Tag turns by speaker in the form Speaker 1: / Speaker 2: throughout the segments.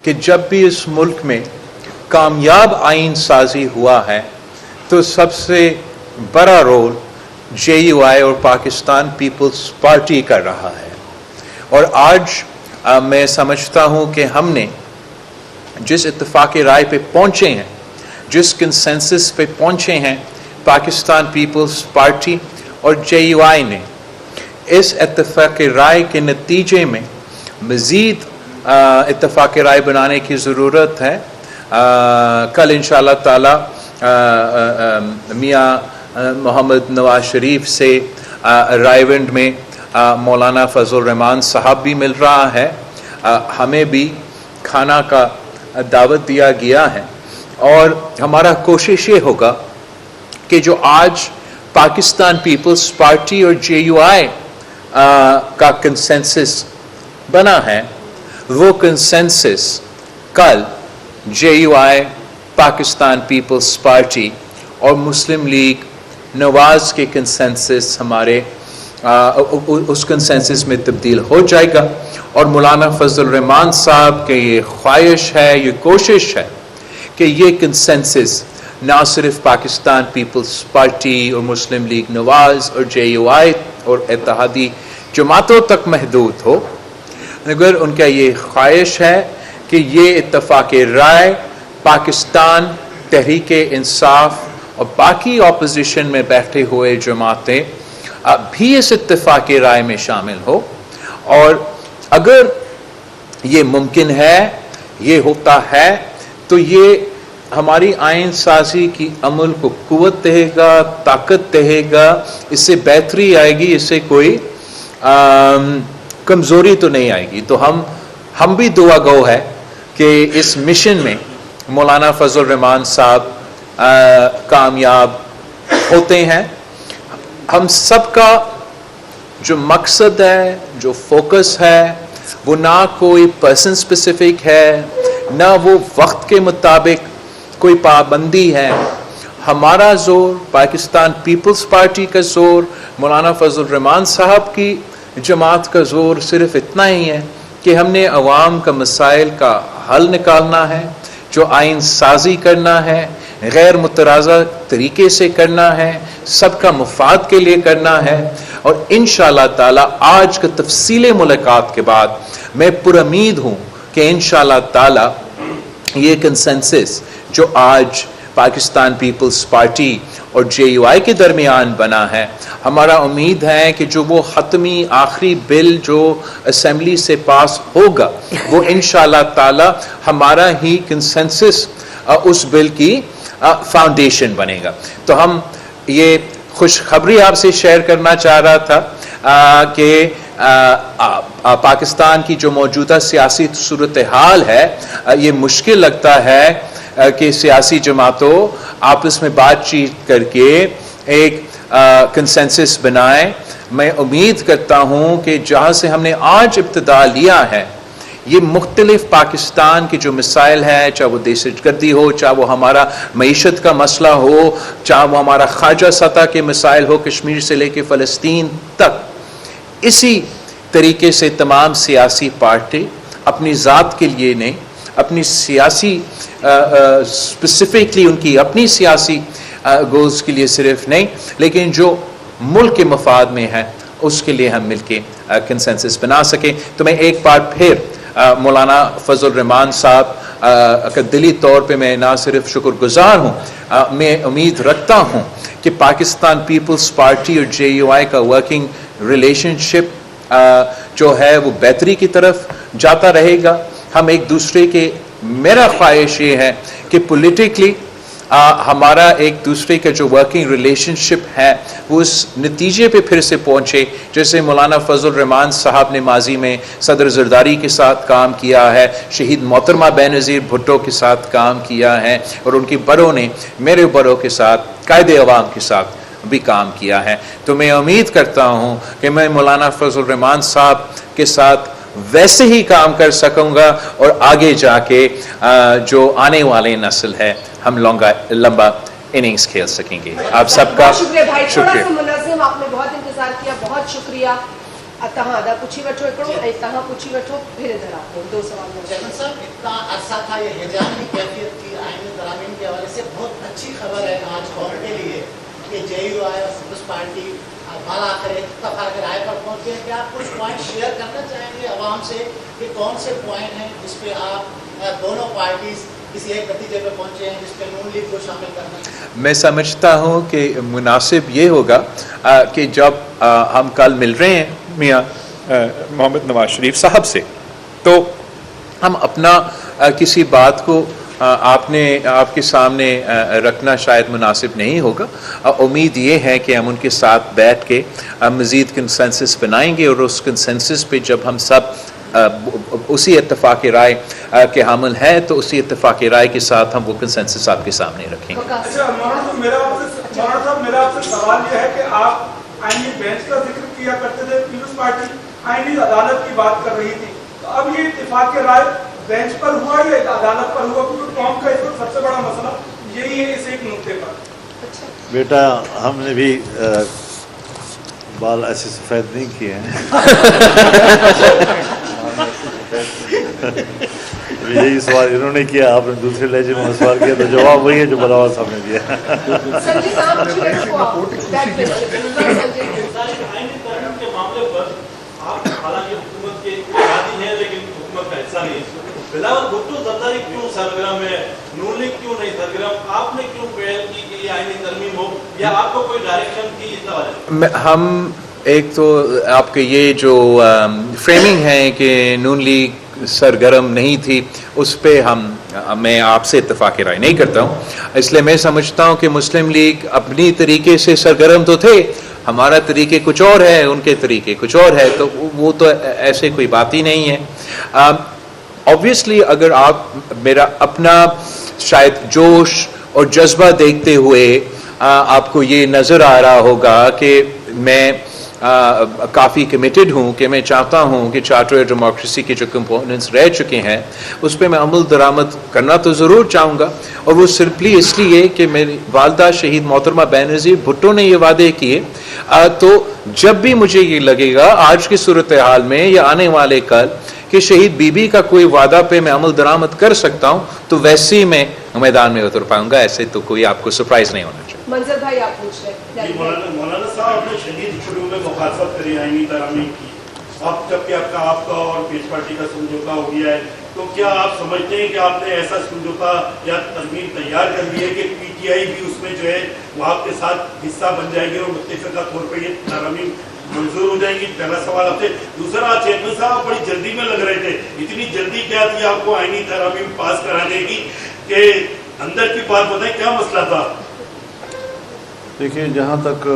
Speaker 1: کہ جب بھی اس ملک میں کامیاب آئین سازی ہوا ہے تو سب سے بڑا رول JUI اور پاکستان پیپلز پارٹی کر رہا ہے. اور آج میں سمجھتا ہوں کہ ہم نے جس اتفاق رائے پہ پہنچے ہیں، جس کنسنسس پہ پہنچے ہیں پاکستان پیپلز پارٹی اور JUI نے، اس اتفاق رائے کے نتیجے میں مزید اتفاق رائے بنانے کی ضرورت ہے. کل انشاءاللہ تعالی میاں محمد نواز شریف سے رائیونڈ میں مولانا فضل الرحمان صاحب بھی مل رہا ہے. ہمیں بھی کھانا کا دعوت دیا گیا ہے، اور ہمارا کوشش یہ ہوگا کہ جو آج پاکستان پیپلز پارٹی اور JUI کا کنسنسس بنا ہے، وہ کنسنسس کل JUI، پاکستان پیپلز پارٹی اور مسلم لیگ نواز کے کنسنسس ہمارے اس کنسنسس میں تبدیل ہو جائے گا. اور مولانا فضل الرحمان صاحب کے یہ خواہش ہے، یہ کوشش ہے کہ یہ کنسنسس نہ صرف پاکستان پیپلز پارٹی اور مسلم لیگ نواز اور JUI اور اتحادی جماعتوں تک محدود ہو، مگر ان کا یہ خواہش ہے کہ یہ اتفاق رائے پاکستان تحریک انصاف اور باقی اپوزیشن میں بیٹھے ہوئے جماعتیں بھی اس اتفاق رائے میں شامل ہو. اور اگر یہ ممکن ہے، یہ ہوتا ہے، تو یہ ہماری آئین سازی کی عمل کو قوت دے گا، طاقت دے گا، اس سے بہتری آئے گی، اس سے کوئی کمزوری تو نہیں آئے گی. تو ہم بھی دعا گو ہے کہ اس مشن میں مولانا فضل الرحمان صاحب کامیاب ہوتے ہیں. ہم سب کا جو مقصد ہے، جو فوکس ہے، وہ نہ کوئی پرسن سپیسیفک ہے، نہ وہ وقت کے مطابق کوئی پابندی ہے. ہمارا زور، پاکستان پیپلز پارٹی کا زور، مولانا فضل الرحمان صاحب کی جماعت کا زور صرف اتنا ہی ہے کہ ہم نے عوام کا مسائل کا حل نکالنا ہے، جو آئین سازی کرنا ہے، غیر مترازع طریقے سے کرنا ہے، سب کا مفاد کے لیے کرنا ہے. اور انشاءاللہ تعالی آج کا تفصیل ملاقات کے بعد میں پر امید ہوں کہ انشاءاللہ تعالی یہ کنسنسس جو آج پاکستان پیپلز پارٹی اور JUI کے درمیان بنا ہے، ہمارا امید ہے کہ جو وہ حتمی آخری بل جو اسمبلی سے پاس ہوگا، وہ انشاءاللہ تعالی ہمارا ہی کنسنسس اس بل کی فاؤنڈیشن بنے گا. تو ہم یہ خوشخبری آپ سے شیئر کرنا چاہ رہا تھا کہ پاکستان کی جو موجودہ سیاسی صورتحال ہے، یہ مشکل لگتا ہے کہ سیاسی جماعتوں آپس میں بات چیت کر کے ایک کنسنسس بنائیں. میں امید کرتا ہوں کہ جہاں سے ہم نے آج ابتدا لیا ہے، یہ مختلف پاکستان کے جو مسائل ہیں، چاہے وہ دہشت گردی ہو، چاہے وہ ہمارا معیشت کا مسئلہ ہو، چاہے وہ ہمارا خارجہ سطح کے مسائل ہو، کشمیر سے لے کے فلسطین تک، اسی طریقے سے تمام سیاسی پارٹی اپنی ذات کے لیے نہیں، اپنی سیاسی اسپیسیفکلی ان کی اپنی سیاسی گولز کے لیے صرف نہیں، لیکن جو ملک کے مفاد میں ہے اس کے لیے ہم مل کے کنسنسس بنا سکیں. تو میں ایک بار پھر مولانا فضل الرحمان صاحب کا دلی طور پہ میں نہ صرف شکر گزار ہوں، میں امید رکھتا ہوں کہ پاکستان پیپلز پارٹی اور JUI کا ورکنگ ریلیشن شپ جو ہے وہ بہتری کی طرف جاتا رہے گا. ہم ایک دوسرے کے، میرا خواہش یہ ہے کہ پولیٹیکلی ہمارا ایک دوسرے کا جو ورکنگ ریلیشن شپ ہے وہ اس نتیجے پہ پھر سے پہنچے جیسے مولانا فضل الرحمان صاحب نے ماضی میں صدر زرداری کے ساتھ کام کیا ہے، شہید محترمہ بینظیر بھٹو کے ساتھ کام کیا ہے، اور ان کی بڑوں نے میرے بڑوں کے ساتھ، قائد عوام کے ساتھ بھی کام کیا ہے. تو میں امید کرتا ہوں کہ میں مولانا فضل الرحمان صاحب کے ساتھ ویسے ہی کام کر سکوں گا، اور آگے جا کے جو آنے والے نسل ہے ہم لمبا اننگز کھیل سکیں گے. آپ سب کا
Speaker 2: شکریہ. منظم آپ نے بہت انتظار کیا، بہت شکریہ. اتہاں دا پوچھی وٹھو ایکڑو ایتہاں پوچھی وٹھو پھر ادھر آپ دو سوال.
Speaker 3: ساتھ تھا یہ حجاب کی کیفیت کی آئینی ترامیم کے حوالے سے بہت اچھی خبر ہے آج قوم کے لیے کہ JUI اور پیپلز پارٹی بالا آخر اتفاق رائے پر پہنچے ہیں. کیا آپ کچھ پوائنٹ شیئر کرنا چاہیں گے عوام سے کہ کون سے پوائنٹ ہیں جس پہ آپ دونوں پارٹیز کسی ایک نتیجے پہ پہنچے ہیں جس پہ نون لیگ کو شامل کرنا ہے؟
Speaker 1: میں سمجھتا ہوں کہ مناسب یہ ہوگا کہ جب ہم کل مل رہے ہیں میاں محمد نواز شریف صاحب سے تو ہم اپنا کسی بات کو آپ کے سامنے رکھنا شاید مناسب نہیں ہوگا. امید یہ ہے کہ ہم ان کے ساتھ بیٹھ کے مزید کنسنسس بنائیں گے اور اس کنسنسس پہ جب ہم سب اسی اتفاق رائے کے حامل ہیں تو اسی اتفاق رائے کے ساتھ ہم وہ کنسنسس آپ کے سامنے رکھیں گے.
Speaker 4: اچھا مولانا صاحب میرا آپ سے سوال یہ ہے کہ آپ آئینی بینچ کا ذکر کیا کرتے تھے, پیپلز پارٹی آئینی عدالت کی بات کر رہی تھی, تو اب یہ اتفاق رائے بینچ پر ہوا یا عدالت پر ہوا؟ کیونکہ قوم کا اس وقت سب سے بڑا مسئلہ یہی ہے اس ایک نقطے پر.
Speaker 5: بیٹا ہم نے بھی بال ایسے سفید نہیں کیے ہیں. یہی سوال انہوں نے کیا, آپ نے دوسرے لہجے میں سوال کیا, تو جواب وہی ہے جو بلاول صاحب نے دیا.
Speaker 6: حالانکہ حکومت کے ارادی ہیں لیکن حکومت کا حصہ نہیں ہے. بلاول بھٹو زرداری کیوں سرگرم ہے, نون لیگ کیوں نہیں سرگرم, آپ نے کیوں پہل کی کہ یہ آئینی ترمیم ہو, یا آپ کو کوئی ڈائریکشن کی اس حوالے؟
Speaker 1: ہم ایک تو آپ کے یہ جو فریمنگ ہے کہ نون لیگ سرگرم نہیں تھی, اس پہ میں آپ سے اتفاق رائے نہیں کرتا ہوں. اس لیے میں سمجھتا ہوں کہ مسلم لیگ اپنی طریقے سے سرگرم تو تھے, ہمارا طریقے کچھ اور ہے, ان کے طریقے کچھ اور ہے, تو وہ تو ایسے کوئی بات ہی نہیں ہے. obviously اگر آپ میرا اپنا شاید جوش اور جذبہ دیکھتے ہوئے آپ کو یہ نظر آ رہا ہوگا کہ میں کافی کمیٹڈ ہوں, کہ میں چاہتا ہوں کہ چارٹر ڈیموکریسی کے جو کمپوننٹس رہ چکے ہیں اس پہ میں عمل درآمد کرنا تو ضرور چاہوں گا. اور وہ سمپلی اس لیے کہ میری والدہ شہید محترمہ بینظیر بھٹو نے یہ وعدے کیے, تو جب بھی مجھے یہ لگے گا آج کی صورتحال میں یا آنے والے کل کہ شہید بی بی کا کوئی وعدہ پہ میں عمل درآمد کر سکتا ہوں, تو ویسے ہی میں میدان میں اتر پاؤں گا. ایسے تو کوئی آپ کو سرپرائز نہیں ہونا چاہیے.
Speaker 2: منظر بھائی آپ پوچھ رہے ہیں.
Speaker 6: مولانا صاحب آپ نے شدید شروع میں مخالفت کری آئینی ترامیم کی, اب جب کہ آپ کا اور پیپلز پارٹی کا سمجھوتا ہو گیا ہے, تو کیا آپ سمجھتے ہیں کہ آپ نے ایسا سمجھوتا یا ترمیم تیار کر دی ہے کہ PTI بھی اس میں جو ہے وہ آپ کے ساتھ حصہ بن جائے گی اور متفقہ طور پہ یہ ترامیم منظور ہو جائیں گی؟ پہلا سوال آپ سے. دوسرا, چیئرمین صاحب بڑی جلدی میں لگ رہے تھے, اتنی جلدی کیا تھی آپ کو آئینی ترامیم پاس کرانے کی, کہ اندر کی بات بتائیں کیا مسئلہ تھا؟
Speaker 5: دیکھیے جہاں تک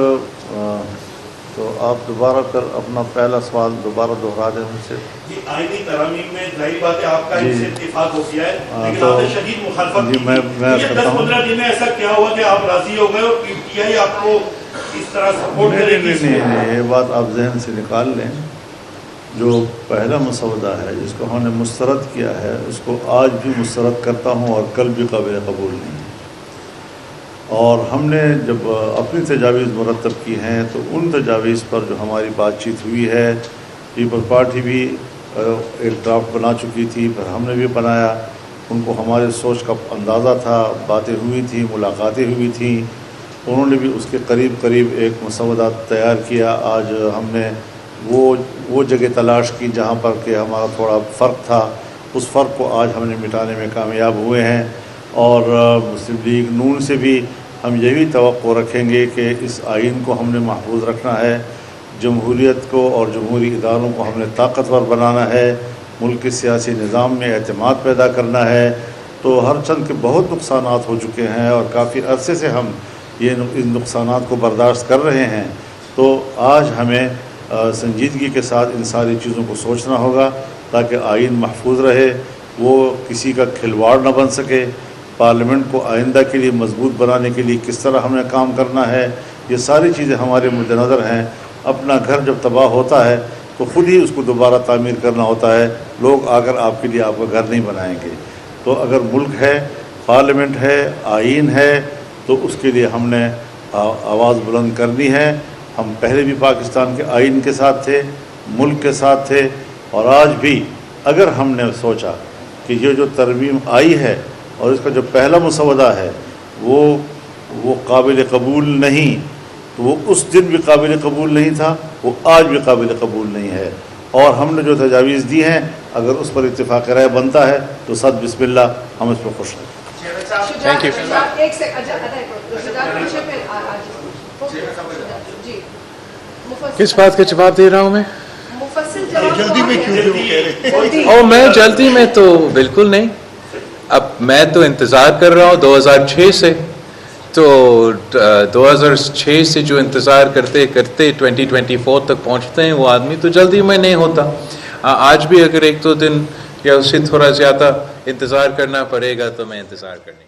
Speaker 5: تو آپ دوبارہ کر اپنا پہلا سوال دوبارہ دہرا دیں مجھ سے.
Speaker 6: جی آئینی ترامیم میں ظاہر بات ہے آپ کا اس سے اتفاق ہو گیا ہے, لیکن آپ نے شدید مخالفت کی. یہ 10-15 دن میں ایسا کیا ہوا کہ آپ راضی ہو گئے اور PTI آپ کو اس طرح سپورٹ کرے گی؟
Speaker 5: نہیں, یہ بات آپ ذہن سے نکال لیں. جو پہلا مسودہ ہے جس کو ہم نے مسترد کیا ہے اس کو آج بھی مسترد کرتا ہوں اور کل بھی قابل قبول نہیں ہے. اور ہم نے جب اپنی تجاویز مرتب کی ہیں تو ان تجاویز پر جو ہماری بات چیت ہوئی ہے, پیپلز پارٹی بھی ایک ڈرافٹ بنا چکی تھی, پھر ہم نے بھی بنایا, ان کو ہمارے سوچ کا اندازہ تھا, باتیں ہوئی تھیں, ملاقاتیں ہوئی تھیں, انہوں نے بھی اس کے قریب ایک مسودہ تیار کیا. آج ہم نے وہ جگہ تلاش کی جہاں پر کہ ہمارا تھوڑا فرق تھا, اس فرق کو آج ہم نے مٹانے میں کامیاب ہوئے ہیں. اور مسلم لیگ نون سے بھی ہم یہی توقع رکھیں گے کہ اس آئین کو ہم نے محفوظ رکھنا ہے, جمہوریت کو اور جمہوری اداروں کو ہم نے طاقتور بنانا ہے, ملک کے سیاسی نظام میں اعتماد پیدا کرنا ہے. تو ہر چند کے بہت نقصانات ہو چکے ہیں اور کافی عرصے سے ہم ان نقصانات کو برداشت کر رہے ہیں. تو آج ہمیں سنجیدگی کے ساتھ ان ساری چیزوں کو سوچنا ہوگا تاکہ آئین محفوظ رہے, وہ کسی کا کھلواڑ نہ بن سکے. پارلیمنٹ کو آئندہ کے لیے مضبوط بنانے کے لیے کس طرح ہم نے کام کرنا ہے, یہ ساری چیزیں ہمارے مد نظر ہیں. اپنا گھر جب تباہ ہوتا ہے تو خود ہی اس کو دوبارہ تعمیر کرنا ہوتا ہے, لوگ آ کر آپ کے لیے آپ کا گھر نہیں بنائیں گے. تو اگر ملک ہے, پارلیمنٹ ہے, آئین ہے, تو اس کے لیے ہم نے آواز بلند کرنی ہے. ہم پہلے بھی پاکستان کے آئین کے ساتھ تھے, ملک کے ساتھ تھے, اور آج بھی اگر ہم نے سوچا کہ یہ جو ترمیم آئی ہے اور اس کا جو پہلا مسودہ ہے وہ قابل قبول نہیں، تو وہ اس دن بھی قابل قبول نہیں تھا، وہ آج بھی قابل قبول نہیں ہے، اور ہم نے جو تجاویز دی ہیں اگر اس پر اتفاق رائے بنتا ہے تو صد بسم اللہ ہم اس پہ خوش ہیں۔
Speaker 1: Thank you.
Speaker 2: ایک جی
Speaker 1: کس بات کا جواب دے رہا ہوں میں؟
Speaker 2: مفصل جواب
Speaker 7: جلدی میں کیوں جو کہہ رہے ہیں؟
Speaker 1: اور میں جلدی میں تو بالکل نہیں، اب میں تو انتظار کر رہا ہوں 2006 سے، تو 2006 سے جو انتظار کرتے کرتے 2024 تک پہنچتے ہیں وہ آدمی تو جلدی میں نہیں ہوتا۔ آج بھی اگر ایک دو دن یا اس سے تھوڑا زیادہ انتظار کرنا پڑے گا تو میں انتظار کرنے